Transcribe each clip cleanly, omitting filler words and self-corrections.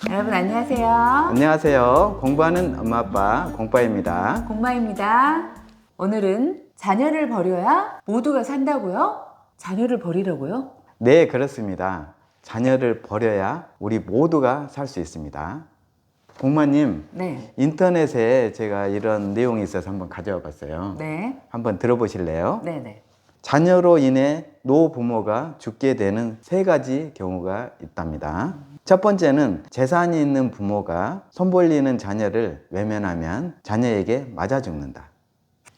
여러분 안녕하세요. 안녕하세요. 공부하는 엄마 아빠 공빠입니다. 공마입니다. 오늘은 자녀를 버려야 모두가 산다고요? 자녀를 버리라고요? 네, 그렇습니다. 자녀를 버려야 우리 모두가 살 수 있습니다. 공마님, 네. 인터넷에 제가 이런 내용이 있어서 한번 가져와 봤어요. 네. 한번 들어보실래요? 네네. 자녀로 인해 노부모가 죽게 되는 3가지 경우가 있답니다. 첫 번째는 재산이 있는 부모가 손 벌리는 자녀를 외면하면 자녀에게 맞아 죽는다.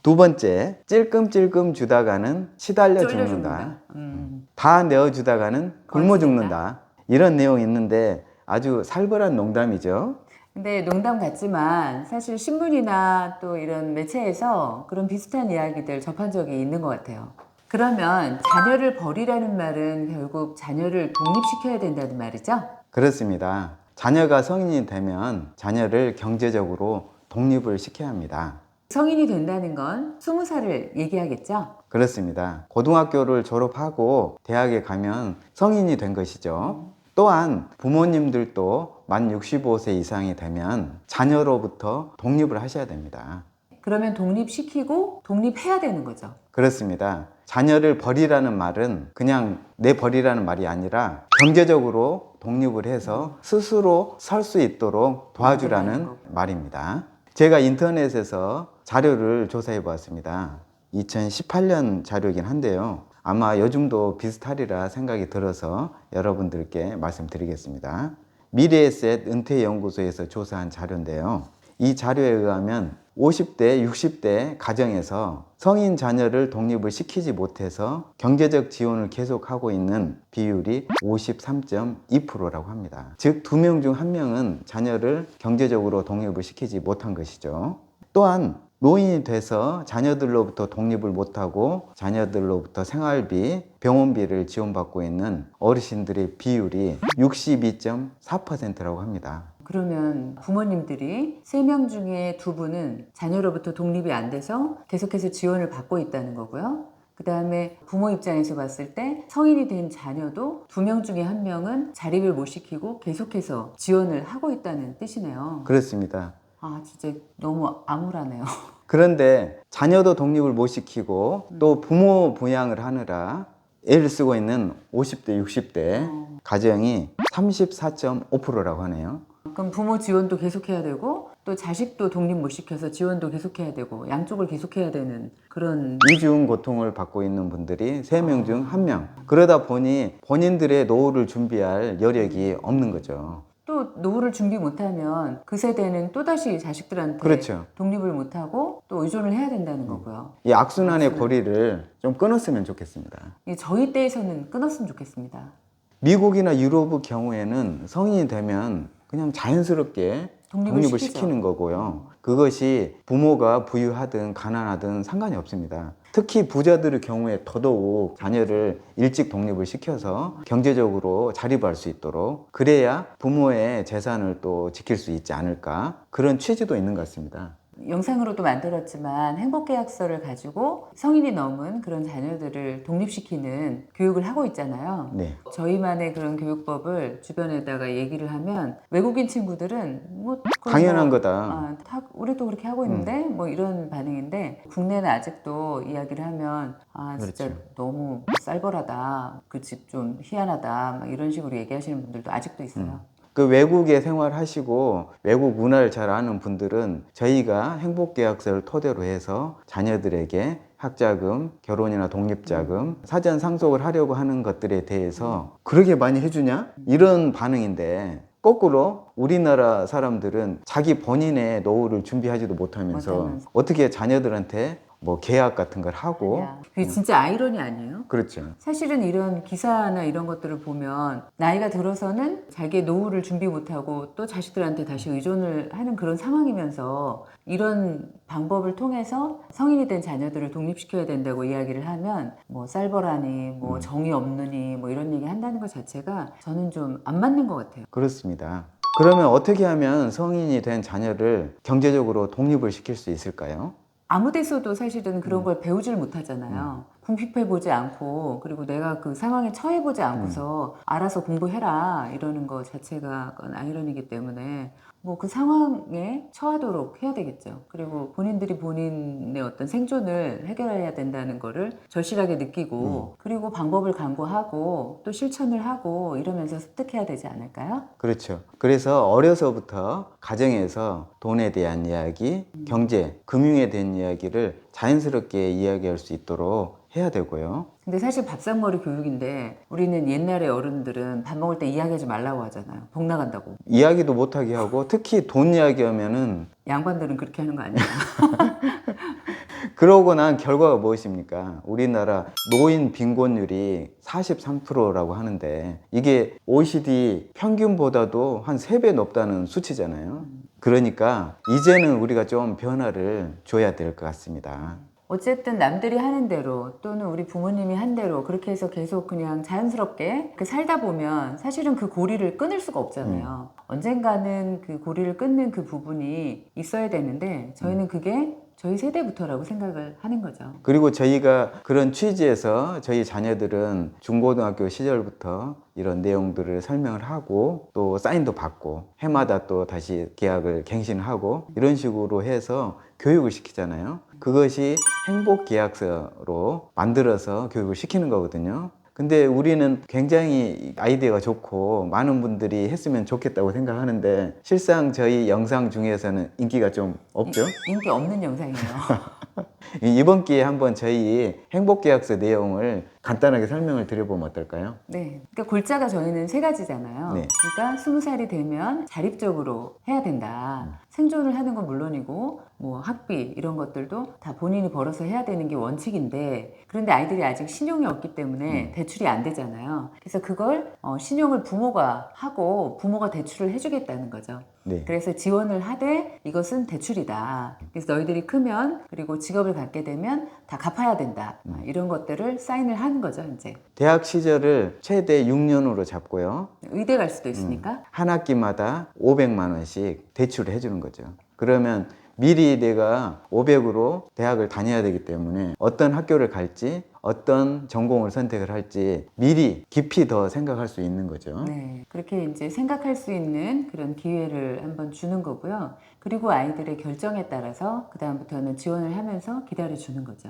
두 번째, 찔끔찔끔 주다가는 시달려 쫄려 죽는다. 죽는다. 다 내어주다가는 굶어 거의 죽는다. 이런 내용이 있는데 아주 살벌한 농담이죠. 근데 농담 같지만 사실 신문이나 또 이런 매체에서 그런 비슷한 이야기들 접한 적이 있는 것 같아요. 그러면 자녀를 버리라는 말은 결국 자녀를 독립시켜야 된다는 말이죠? 그렇습니다. 자녀가 성인이 되면 자녀를 경제적으로 독립을 시켜야 합니다. 성인이 된다는 건 20살을 얘기하겠죠? 그렇습니다. 고등학교를 졸업하고 대학에 가면 성인이 된 것이죠. 또한 부모님들도 만 65세 이상이 되면 자녀로부터 독립을 하셔야 됩니다. 그러면 독립시키고 독립해야 되는 거죠. 그렇습니다. 자녀를 버리라는 말은 그냥 내 버리라는 말이 아니라 경제적으로 독립을 해서 스스로 설 수 있도록 도와주라는 말입니다. 제가 인터넷에서 자료를 조사해 보았습니다. 2018년 자료이긴 한데요. 아마 요즘도 비슷하리라 생각이 들어서 여러분들께 말씀드리겠습니다. 미래에셋 은퇴연구소에서 조사한 자료인데요. 이 자료에 의하면 50대, 60대 가정에서 성인 자녀를 독립을 시키지 못해서 경제적 지원을 계속하고 있는 비율이 53.2%라고 합니다. 즉, 2명 중 1명은 자녀를 경제적으로 독립을 시키지 못한 것이죠. 또한 노인이 돼서 자녀들로부터 독립을 못하고 자녀들로부터 생활비, 병원비를 지원받고 있는 어르신들의 비율이 62.4%라고 합니다. 그러면 부모님들이 3명 중에 2분은 자녀로부터 독립이 안 돼서 계속해서 지원을 받고 있다는 거고요. 그 다음에 부모 입장에서 봤을 때 성인이 된 자녀도 2명 중에 1명은 자립을 못 시키고 계속해서 지원을 하고 있다는 뜻이네요. 그렇습니다. 아, 진짜 너무 암울하네요. 그런데 자녀도 독립을 못 시키고 또 부모 부양을 하느라 애를 쓰고 있는 50대, 60대 가정이 34.5%라고 하네요. 그럼 부모 지원도 계속해야 되고 또 자식도 독립 못 시켜서 지원도 계속해야 되고 양쪽을 계속해야 되는 그런 이중 고통을 받고 있는 분들이 3명 중 1명. 그러다 보니 본인들의 노후를 준비할 여력이 없는 거죠. 또 노후를 준비 못하면 그 세대는 또다시 자식들한테 그렇죠. 독립을 못하고 또 의존을 해야 된다는 거고요. 이 악순환의 고리를 좀 끊었으면 좋겠습니다. 저희 때에서는 끊었으면 좋겠습니다. 미국이나 유럽의 경우에는 성인이 되면 그냥 자연스럽게 독립을 시키죠. 시키는 거고요. 그것이 부모가 부유하든 가난하든 상관이 없습니다. 특히 부자들의 경우에 더더욱 자녀를 일찍 독립을 시켜서 경제적으로 자립할 수 있도록 그래야 부모의 재산을 또 지킬 수 있지 않을까 그런 취지도 있는 것 같습니다. 영상으로도 만들었지만 행복계약서를 가지고 성인이 넘은 그런 자녀들을 독립시키는 교육을 하고 있잖아요. 네. 저희만의 그런 교육법을 주변에다가 얘기를 하면 외국인 친구들은 뭐 그건 당연한 뭐, 거다. 다 우리도 그렇게 하고 있는데 뭐 이런 반응인데 국내는 아직도 이야기를 하면 진짜 그렇죠. 너무 쌀벌하다, 그 집 좀 희한하다 막 이런 식으로 얘기하시는 분들도 아직도 있어요. 그 외국에 생활하시고 외국 문화를 잘 아는 분들은 저희가 행복계약서를 토대로 해서 자녀들에게 학자금, 결혼이나 독립자금, 사전 상속을 하려고 하는 것들에 대해서 그렇게 많이 해주냐? 이런 반응인데 거꾸로 우리나라 사람들은 자기 본인의 노후를 준비하지도 못하면서 어떻게 자녀들한테 뭐 계약 같은 걸 하고 그게 진짜 아이러니 아니에요? 그렇죠. 사실은 이런 기사나 이런 것들을 보면 나이가 들어서는 자기의 노후를 준비 못하고 또 자식들한테 다시 의존을 하는 그런 상황이면서 이런 방법을 통해서 성인이 된 자녀들을 독립시켜야 된다고 이야기를 하면 뭐 쌀벌하니 뭐 정이 없느니 뭐 이런 얘기 한다는 것 자체가 저는 좀 안 맞는 것 같아요. 그렇습니다. 그러면 어떻게 하면 성인이 된 자녀를 경제적으로 독립을 시킬 수 있을까요? 아무 데서도 사실은 그런 걸 배우질 못하잖아요. 궁핍해보지 않고 그리고 내가 그 상황에 처해보지 않고서 알아서 공부해라 이러는 거 자체가 그건 아이러니이기 때문에 뭐 그 상황에 처하도록 해야 되겠죠. 그리고 본인들이 본인의 어떤 생존을 해결해야 된다는 거를 절실하게 느끼고 그리고 방법을 강구하고 또 실천을 하고 이러면서 습득해야 되지 않을까요? 그렇죠. 그래서 어려서부터 가정에서 돈에 대한 이야기, 경제, 금융에 대한 이야기를 자연스럽게 이야기할 수 있도록 해야 되고요. 근데 사실 밥상머리 교육인데 우리는 옛날에 어른들은 밥 먹을 때 이야기하지 말라고 하잖아요. 복 나간다고. 이야기도 못하게 하고 특히 돈 이야기하면은 양반들은 그렇게 하는 거 아니에요? 그러고 난 결과가 무엇입니까? 우리나라 노인 빈곤율이 43%라고 하는데 이게 OECD 평균보다도 한 3배 높다는 수치잖아요. 그러니까 이제는 우리가 좀 변화를 줘야 될 것 같습니다. 어쨌든 남들이 하는 대로 또는 우리 부모님이 한 대로 그렇게 해서 계속 그냥 자연스럽게 그 살다 보면 사실은 그 고리를 끊을 수가 없잖아요. 언젠가는 그 고리를 끊는 그 부분이 있어야 되는데 저희는 그게 저희 세대부터라고 생각을 하는 거죠. 그리고 저희가 그런 취지에서 저희 자녀들은 중고등학교 시절부터 이런 내용들을 설명을 하고 또 사인도 받고 해마다 또 다시 계약을 갱신하고 이런 식으로 해서 교육을 시키잖아요. 그것이 행복계약서로 만들어서 교육을 시키는 거거든요. 근데 우리는 굉장히 아이디어가 좋고 많은 분들이 했으면 좋겠다고 생각하는데 실상 저희 영상 중에서는 인기가 좀 없죠? 인기 없는 영상이에요. 이번 기회에 한번 저희 행복계약서 내용을 간단하게 설명을 드려보면 어떨까요? 네. 그러니까 골자가 저희는 3가지잖아요. 네. 그러니까 20살이 되면 자립적으로 해야 된다. 생존을 하는 건 물론이고 뭐 학비 이런 것들도 다 본인이 벌어서 해야 되는 게 원칙인데 그런데 아이들이 아직 신용이 없기 때문에 대출이 안 되잖아요. 그래서 그걸 신용을 부모가 하고 부모가 대출을 해주겠다는 거죠. 네. 그래서 지원을 하되 이것은 대출이다. 그래서 너희들이 크면 그리고 직업을 갖게 되면 다 갚아야 된다. 이런 것들을 사인을 하는 거죠, 이제. 대학 시절을 최대 6년으로 잡고요. 의대 갈 수도 있으니까. 한 학기마다 500만 원씩 대출을 해주는 거죠. 그러면 미리 내가 500으로 대학을 다녀야 되기 때문에 어떤 학교를 갈지 어떤 전공을 선택을 할지 미리 깊이 더 생각할 수 있는 거죠. 네. 그렇게 이제 생각할 수 있는 그런 기회를 한번 주는 거고요. 그리고 아이들의 결정에 따라서 그다음부터는 지원을 하면서 기다려 주는 거죠.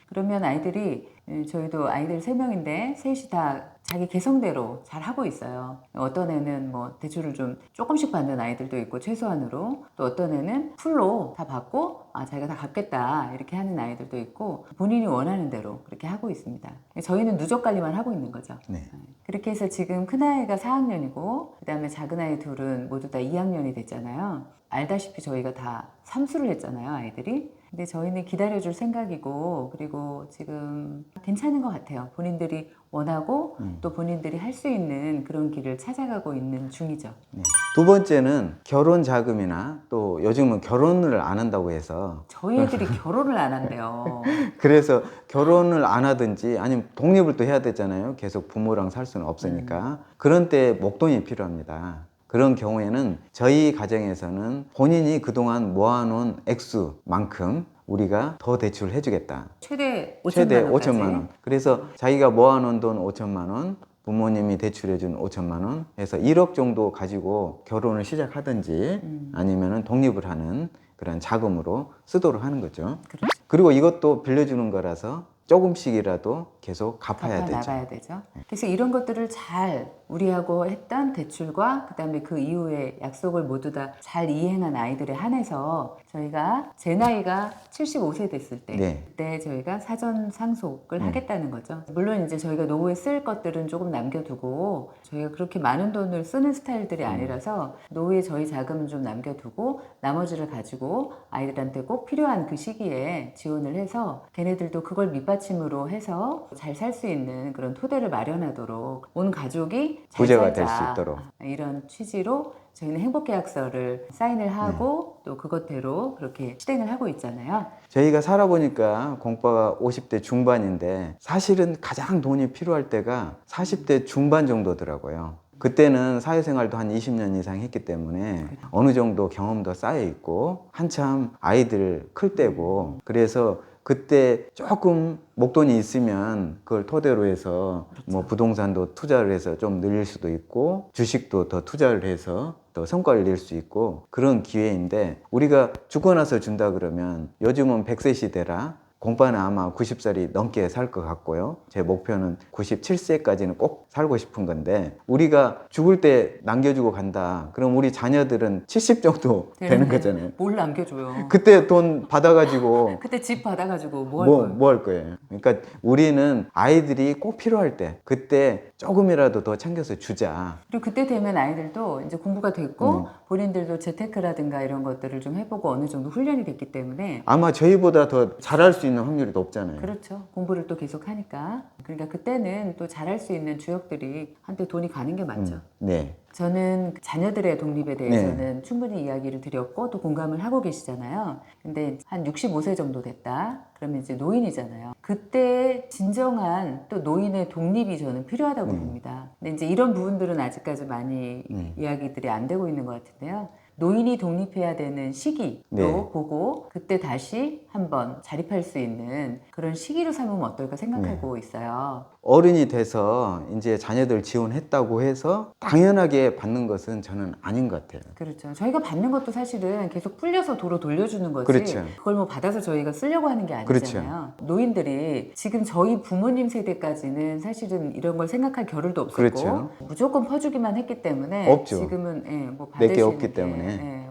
그러면 아이들이 저희도 아이들 3명인데 셋이 다 자기 개성대로 잘 하고 있어요. 어떤 애는 뭐 대출을 좀 조금씩 받는 아이들도 있고 최소한으로 또 어떤 애는 풀로 다 받고 자기가 다 갚겠다 이렇게 하는 아이들도 있고 본인이 원하는 대로 그렇게 하고 있습니다. 저희는 누적 관리만 하고 있는 거죠. 네. 그렇게 해서 지금 큰아이가 4학년이고 그 다음에 작은아이 둘은 모두 다 2학년이 됐잖아요. 알다시피 저희가 다 삼수를 했잖아요, 아이들이. 근데 저희는 기다려줄 생각이고 그리고 지금 괜찮은 것 같아요. 본인들이 원하고 또 본인들이 할 수 있는 그런 길을 찾아가고 있는 중이죠. 네. 두 번째는 결혼 자금이나 또 요즘은 결혼을 안 한다고 해서 저희 애들이 결혼을 안 한대요. 그래서 결혼을 안 하든지 아니면 독립을 또 해야 되잖아요. 계속 부모랑 살 수는 없으니까. 그런 때 목돈이 필요합니다. 그런 경우에는 저희 가정에서는 본인이 그동안 모아놓은 액수만큼 우리가 더 대출을 해주겠다. 최대 5천만 최대 원까지. 5천만 원. 그래서 자기가 모아놓은 돈 5천만 원, 부모님이 대출해준 5천만 원 해서 1억 정도 가지고 결혼을 시작하든지 아니면은 독립을 하는 그런 자금으로 쓰도록 하는 거죠. 그렇죠. 그리고 이것도 빌려주는 거라서 조금씩이라도 계속 갚아야 되죠. 나가야 되죠. 그래서 이런 것들을 잘 우리하고 했던 대출과 그다음에 그 이후에 약속을 모두 다 잘 이행한 아이들에 한해서 저희가 제 나이가 75세 됐을 때 네. 그때 저희가 사전 상속을 하겠다는 거죠. 물론 이제 저희가 노후에 쓸 것들은 조금 남겨두고 저희가 그렇게 많은 돈을 쓰는 스타일들이 아니라서 노후에 저희 자금은 좀 남겨두고 나머지를 가지고 아이들한테 꼭 필요한 그 시기에 지원을 해서 걔네들도 그걸 밑받침으로 해서 잘 살 수 있는 그런 토대를 마련하도록 온 가족이 잘 부자가 살자. 될 수 있도록. 이런 취지로 저희는 행복계약서를 사인을 하고 또 그것대로 그렇게 실행을 하고 있잖아요. 저희가 살아보니까 공빠가 50대 중반인데 사실은 가장 돈이 필요할 때가 40대 중반 정도더라고요. 그때는 사회생활도 한 20년 이상 했기 때문에 어느 정도 경험도 쌓여 있고 한참 아이들 클 때고 그래서 그때 조금 목돈이 있으면 그걸 토대로 해서 뭐 부동산도 투자를 해서 좀 늘릴 수도 있고 주식도 더 투자를 해서 더 성과를 낼 수 있고 그런 기회인데 우리가 죽고 나서 준다 그러면 요즘은 100세 시대라 공파는 아마 90살이 넘게 살 것 같고요. 제 목표는 97세까지는 꼭 살고 싶은 건데 우리가 죽을 때 남겨주고 간다. 그럼 우리 자녀들은 70 정도 되는 거잖아요. 뭘 남겨줘요? 그때 돈 받아가지고 그때 집 받아가지고 뭐 할 거예요? 뭐 할 거예요? 그러니까 우리는 아이들이 꼭 필요할 때 그때 조금이라도 더 챙겨서 주자. 그리고 그때 되면 아이들도 이제 공부가 됐고 본인들도 재테크라든가 이런 것들을 좀 해보고 어느 정도 훈련이 됐기 때문에 아마 저희보다 더 잘할 수 있는 확률이 높잖아요. 그렇죠. 공부를 또 계속 하니까. 그러니까 그때는 또 잘할 수 있는 주역들이 한테 돈이 가는 게 맞죠. 네. 저는 자녀들의 독립에 대해서는 충분히 이야기를 드렸고 또 공감을 하고 계시잖아요. 근데 한 65세 정도 됐다. 그러면 이제 노인이잖아요. 그때 진정한 또 노인의 독립이 저는 필요하다고 봅니다. 근데 이제 이런 부분들은 아직까지 많이 이야기들이 안 되고 있는 것 같은데요. 노인이 독립해야 되는 시기도 네. 보고 그때 다시 한번 자립할 수 있는 그런 시기로 삼으면 어떨까 생각하고 있어요. 어른이 돼서 이제 자녀들 지원했다고 해서 당연하게 받는 것은 저는 아닌 것 같아요. 그렇죠. 저희가 받는 것도 사실은 계속 풀려서 도로 돌려주는 거지. 그렇죠. 그걸 뭐 받아서 저희가 쓰려고 하는 게 아니잖아요. 노인들이 지금 저희 부모님 세대까지는 사실은 이런 걸 생각할 겨를도 없었고 그렇죠. 무조건 퍼주기만 했기 때문에 없죠. 지금은 뭐 내게 받을 수 없기 있는 게 때문에.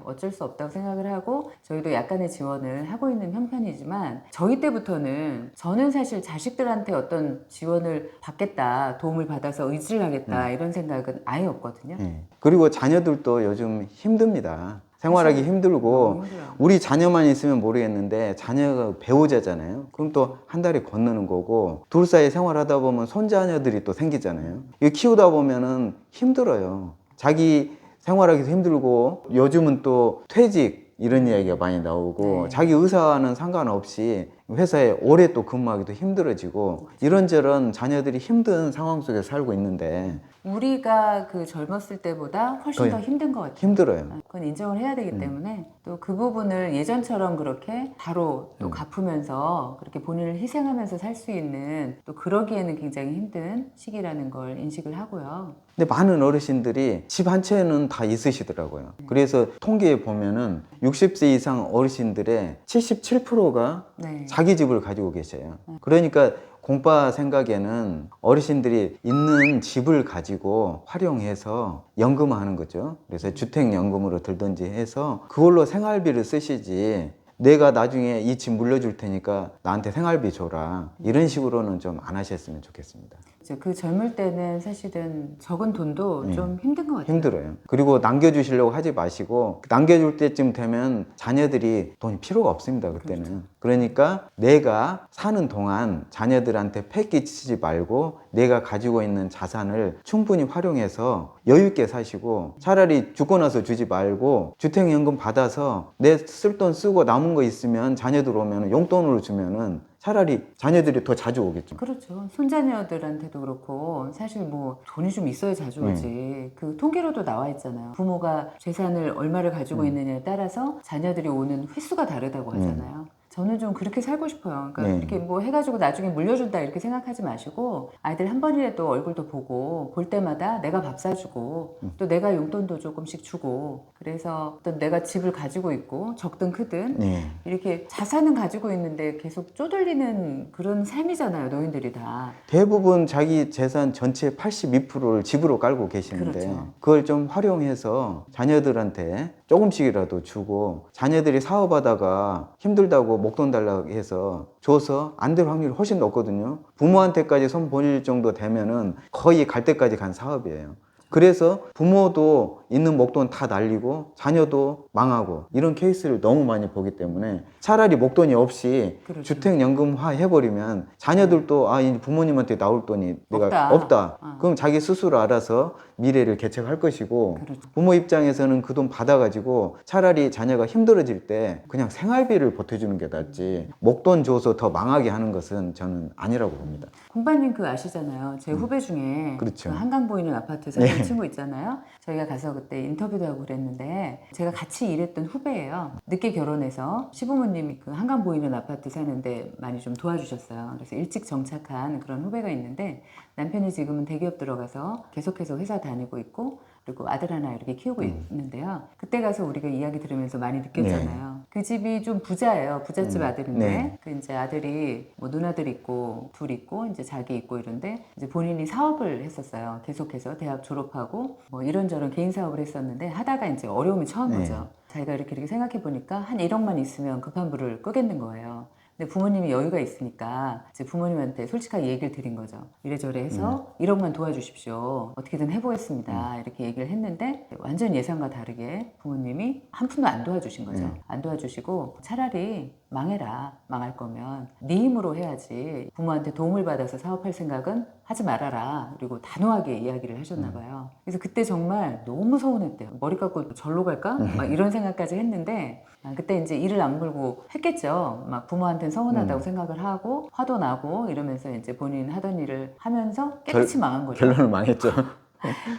어쩔 수 없다고 생각을 하고 저희도 약간의 지원을 하고 있는 형편이지만 저희 때부터는 저는 사실 자식들한테 어떤 지원을 받겠다, 도움을 받아서 의지를 하겠다 이런 생각은 아예 없거든요. 그리고 자녀들도 요즘 힘듭니다. 생활하기 너무 힘들고 힘들어요. 우리 자녀만 있으면 모르겠는데 자녀가 배우자잖아요. 그럼 또 한 달에 건너는 거고 둘 사이 생활하다 보면 손자녀들이 또 생기잖아요. 이거 키우다 보면은 힘들어요. 자기 생활하기도 힘들고 요즘은 또 퇴직 이런 이야기가 많이 나오고 네. 자기 의사와는 상관없이 회사에 오래 또 근무하기도 힘들어지고 이런저런 자녀들이 힘든 상황 속에 살고 있는데 우리가 그 젊었을 때보다 훨씬 더 힘든 것 같아요. 힘들어요. 그건 인정을 해야 되기 때문에 또 그 부분을 예전처럼 그렇게 바로 또 갚으면서 그렇게 본인을 희생하면서 살 수 있는 또 그러기에는 굉장히 힘든 시기라는 걸 인식을 하고요. 근데 많은 어르신들이 집 한 채는 다 있으시더라고요. 그래서 통계에 보면은 60세 이상 어르신들의 77%가 네. 자기 집을 가지고 계셔요. 그러니까 공파 생각에는 어르신들이 있는 집을 가지고 활용해서 연금화하는 거죠. 그래서 주택연금으로 들든지 해서 그걸로 생활비를 쓰시지 내가 나중에 이 집 물려줄 테니까 나한테 생활비 줘라. 이런 식으로는 좀 안 하셨으면 좋겠습니다. 이제 그 젊을 때는 사실은 적은 돈도 좀 힘든 것 같아요. 힘들어요. 그리고 남겨주시려고 하지 마시고 남겨줄 때쯤 되면 자녀들이 돈이 필요가 없습니다. 그때는. 그러니까 내가 사는 동안 자녀들한테 폐 끼치지 말고 내가 가지고 있는 자산을 충분히 활용해서 여유 있게 사시고 차라리 죽고 나서 주지 말고 주택연금 받아서 내 쓸 돈 쓰고 남은 거 있으면 자녀들 오면 용돈으로 주면은 차라리 자녀들이 더 자주 오겠죠. 그렇죠. 손자녀들한테도 그렇고 사실 뭐 돈이 좀 있어야 자주 오지. 그 통계로도 나와 있잖아요. 부모가 재산을 얼마를 가지고 있느냐에 따라서 자녀들이 오는 횟수가 다르다고 하잖아요. 저는 좀 그렇게 살고 싶어요. 그러니까 이렇게 뭐 해가지고 나중에 물려준다 이렇게 생각하지 마시고 아이들 한 번이라도 얼굴도 보고 볼 때마다 내가 밥 사주고 또 내가 용돈도 조금씩 주고 그래서 또 내가 집을 가지고 있고 적든 크든 이렇게 자산은 가지고 있는데 계속 쪼들리는 그런 삶이잖아요. 노인들이 다. 대부분 자기 재산 전체 82%를 집으로 깔고 계시는데 그렇죠. 그걸 좀 활용해서 자녀들한테 조금씩이라도 주고 자녀들이 사업하다가 힘들다고 목돈 달라고 해서 줘서 안 될 확률이 훨씬 높거든요. 부모한테까지 손 벌릴 정도 되면은 거의 갈 때까지 간 사업이에요. 그래서 부모도 있는 목돈 다 날리고 자녀도 망하고 이런 케이스를 너무 많이 보기 때문에 차라리 목돈이 없이 그렇죠. 주택연금화 해버리면 자녀들도 아, 이 부모님한테 나올 돈이 내가 없다. 그럼 자기 스스로 알아서 미래를 개척할 것이고 그렇죠. 부모 입장에서는 그 돈 받아가지고 차라리 자녀가 힘들어질 때 그냥 생활비를 보태주는 게 낫지 목돈 줘서 더 망하게 하는 것은 저는 아니라고 봅니다. 공파님 그 아시잖아요. 제 후배 중에 그렇죠. 그 한강 보이는 아파트 사는 친구 있잖아요. 저희가 가서 그때 인터뷰도 하고 그랬는데 제가 같이 일했던 후배예요. 늦게 결혼해서 시부모님이 그 한강 보이는 아파트 사는데 많이 좀 도와주셨어요. 그래서 일찍 정착한 그런 후배가 있는데 남편이 지금은 대기업 들어가서 계속해서 회사 다니고 있고 그리고 아들 하나 이렇게 키우고 있는데요. 그때 가서 우리가 이야기 들으면서 많이 느꼈잖아요. 그 집이 좀 부자예요. 부잣집 아들인데 네. 그 이제 아들이 뭐 누나들 있고 둘 있고 이제 자기 있고 이런데 이제 본인이 사업을 했었어요. 계속해서 대학 졸업하고 뭐 이런저런 개인 사업을 했었는데 하다가 이제 어려움이 처한 네. 거죠. 자기가 이렇게 생각해 보니까 한 1억만 있으면 급한 불을 끄겠는 거예요. 근데 부모님이 여유가 있으니까 이제 부모님한테 솔직하게 얘기를 드린 거죠. 이래저래 해서 1억만 도와주십시오. 어떻게든 해보겠습니다. 이렇게 얘기를 했는데 완전 예상과 다르게 부모님이 한 푼도 안 도와주신 거죠. 안 도와주시고 차라리 망해라. 망할 거면 네 힘으로 해야지. 부모한테 도움을 받아서 사업할 생각은 하지 말아라. 그리고 단호하게 이야기를 하셨나 봐요. 그래서 그때 정말 너무 서운했대요. 머리 깎고 절로 갈까? 막 이런 생각까지 했는데 그때 이제 이를 악물고 했겠죠. 막 부모한테는 서운하다고 생각을 하고 화도 나고 이러면서 이제 본인 하던 일을 하면서 깨끗이 망한 거죠. 결론은 망했죠.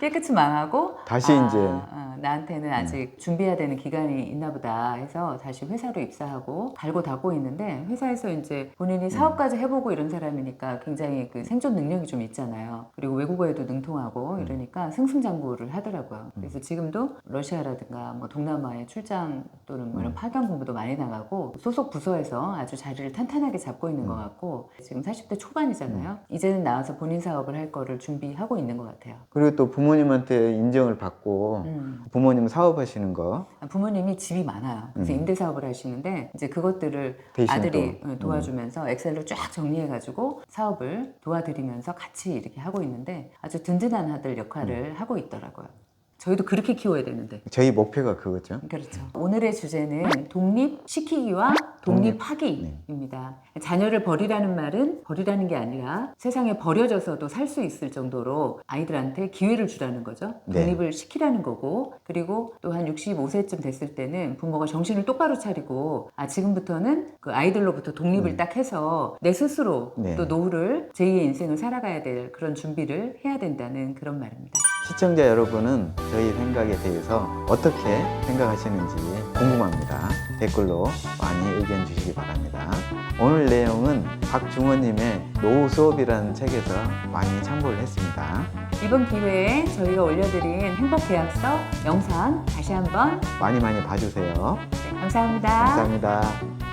깨끗이 망하고 다시 이제 나한테는 아직 준비해야 되는 기간이 있나 보다 해서 다시 회사로 입사하고 갈고 닦고 있는데 회사에서 이제 본인이 사업까지 해보고 이런 사람이니까 굉장히 그 생존 능력이 좀 있잖아요. 그리고 외국어에도 능통하고 이러니까 승승장구를 하더라고요. 그래서 지금도 러시아라든가 뭐 동남아에 출장 또는 뭐 이런 파견 공부도 많이 나가고 소속 부서에서 아주 자리를 탄탄하게 잡고 있는 것 같고 지금 40대 초반이잖아요. 이제는 나와서 본인 사업을 할 거를 준비하고 있는 것 같아요. 그리고 또 부모님한테 인정을 받고 부모님 사업하시는 거 부모님이 집이 많아요. 그래서 임대 사업을 하시는데 이제 그것들을 대신 아들이 도와주면서 엑셀로 쫙 정리해가지고 사업을 도와드리면서 같이 이렇게 하고 있는데 아주 든든한 아들 역할을 하고 있더라고요. 저희도 그렇게 키워야 되는데. 저희 목표가 그거죠. 그렇죠. 오늘의 주제는 독립시키기와 독립하기입니다. 자녀를 버리라는 말은 버리라는 게 아니라 세상에 버려져서도 살 수 있을 정도로 아이들한테 기회를 주라는 거죠. 독립을 시키라는 거고 그리고 또 한 65세쯤 됐을 때는 부모가 정신을 똑바로 차리고 지금부터는 그 아이들로부터 독립을 딱 해서 내 스스로 또 노후를 제2의 인생을 살아가야 될 그런 준비를 해야 된다는 그런 말입니다. 시청자 여러분은 저희 생각에 대해서 어떻게 생각하시는지 궁금합니다. 댓글로 많이 의견 주시기 바랍니다. 오늘 내용은 박중원님의 노후 수업이라는 책에서 많이 참고를 했습니다. 이번 기회에 저희가 올려드린 행복계약서 영상 다시 한번 많이 봐주세요. 감사합니다. 감사합니다.